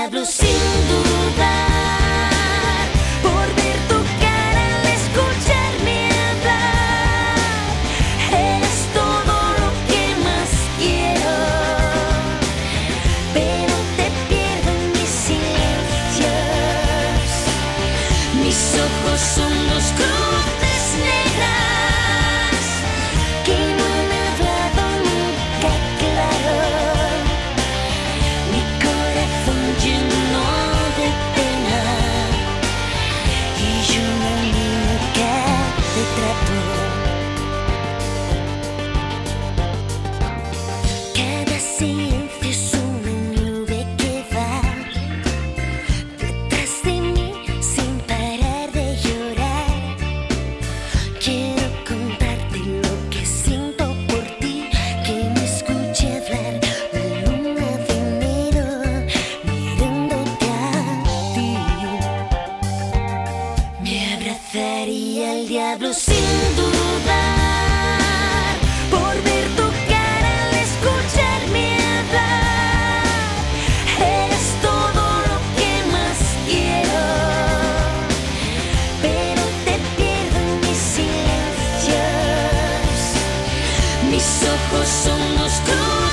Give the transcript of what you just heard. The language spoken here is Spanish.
diablo sin dudar, por ver tu cara al escucharme hablar. Eres todo lo que más quiero, pero te pierdo en mis silencios. Mis ojos son dos cruces negras que no han hablado nunca claro. Mi corazón lleno de pena y una muñeca de trapo. Cada silencio es una nube que va detrás de mí sin parar de llorar. Quiero contarte lo que siento por ti, que me escuche hablar la luna de enero mirándote a ti. Me abrazaría el diablo sin dudar, por ver tu cara al escucharme hablar. Eres todo lo que más quiero, pero te pierdo en mis silencios. Mis ojos son oscuros.